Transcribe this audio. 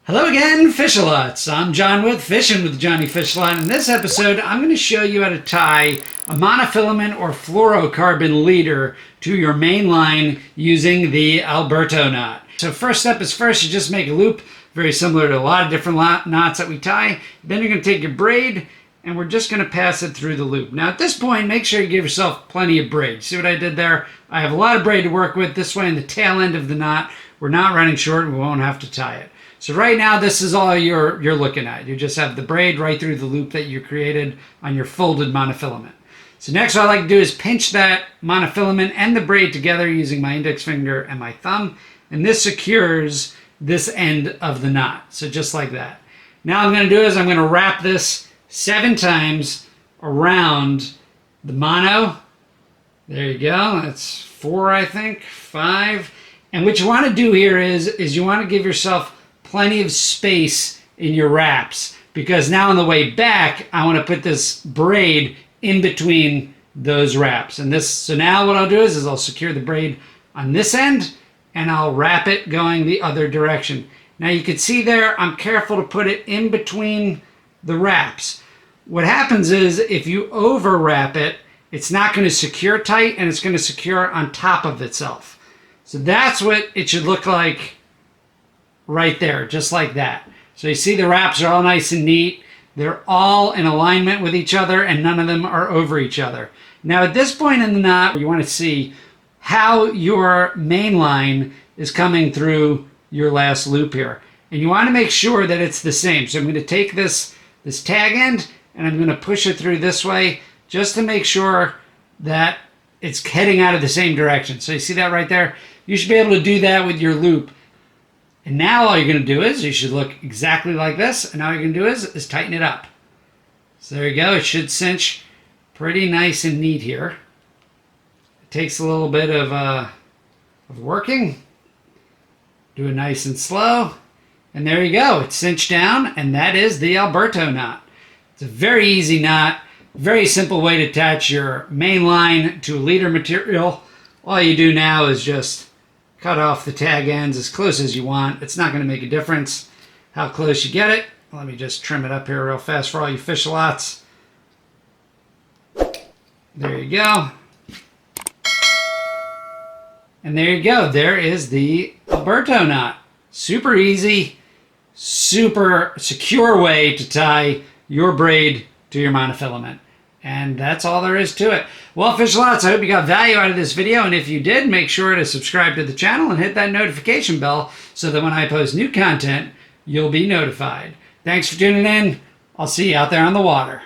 Hello again, Fishalots. I'm John with Fishing with Johnny Fishalot. In this episode, I'm going to show you how to tie a monofilament or fluorocarbon leader to your main line using the Alberto knot. So first step is first, you just make a loop, very similar to a lot of different knots that we tie. Then you're going to take your braid, and we're just going to pass it through the loop. Now at this point, make sure you give yourself plenty of braid. See what I did there? I have a lot of braid to work with. This way in the tail end of the knot, we're not running short and we won't have to tie it. So right now, this is all you're looking at. You just have the braid right through the loop that you created on your folded monofilament. So next what I like to do is pinch that monofilament and the braid together using my index finger and my thumb, and this secures this end of the knot. So just like that. Now what I'm going to do is I'm going to wrap this 7 times around the mono. There you go. That's 4, I think, 5. And what you want to do here is you want to give yourself plenty of space in your wraps, because now on the way back I want to put this braid in between those wraps. And this, so now what I'll do is I'll secure the braid on this end and I'll wrap it going the other direction. Now you can see there I'm careful to put it in between the wraps. What happens is if you over wrap it, it's not going to secure tight and it's going to secure on top of itself. So that's what it should look like right there, just like that. So you see the wraps are all nice and neat. They're all in alignment with each other and none of them are over each other. Now at this point in the knot, you want to see how your main line is coming through your last loop here. And you want to make sure that it's the same. So I'm going to take this tag end and I'm going to push it through this way just to make sure that it's heading out of the same direction. So you see that right there? You should be able to do that with your loop. And now all you're going to do is, you should look exactly like this, and all you're going to do is tighten it up. So there you go. It should cinch pretty nice and neat here. It takes a little bit of working. Do it nice and slow. And there you go. It's cinched down, and that is the Alberto knot. It's a very easy knot, very simple way to attach your main line to a leader material. All you do now is just cut off the tag ends as close as you want. It's not going to make a difference how close you get it. Let me just trim it up here real fast for all you Fishalots. There you go. And there you go. There is the Alberto knot. Super easy, super secure way to tie your braid to your monofilament. And that's all there is to it. Well, Fishalots, I hope you got value out of this video. And if you did, make sure to subscribe to the channel and hit that notification bell so that when I post new content, you'll be notified. Thanks for tuning in. I'll see you out there on the water.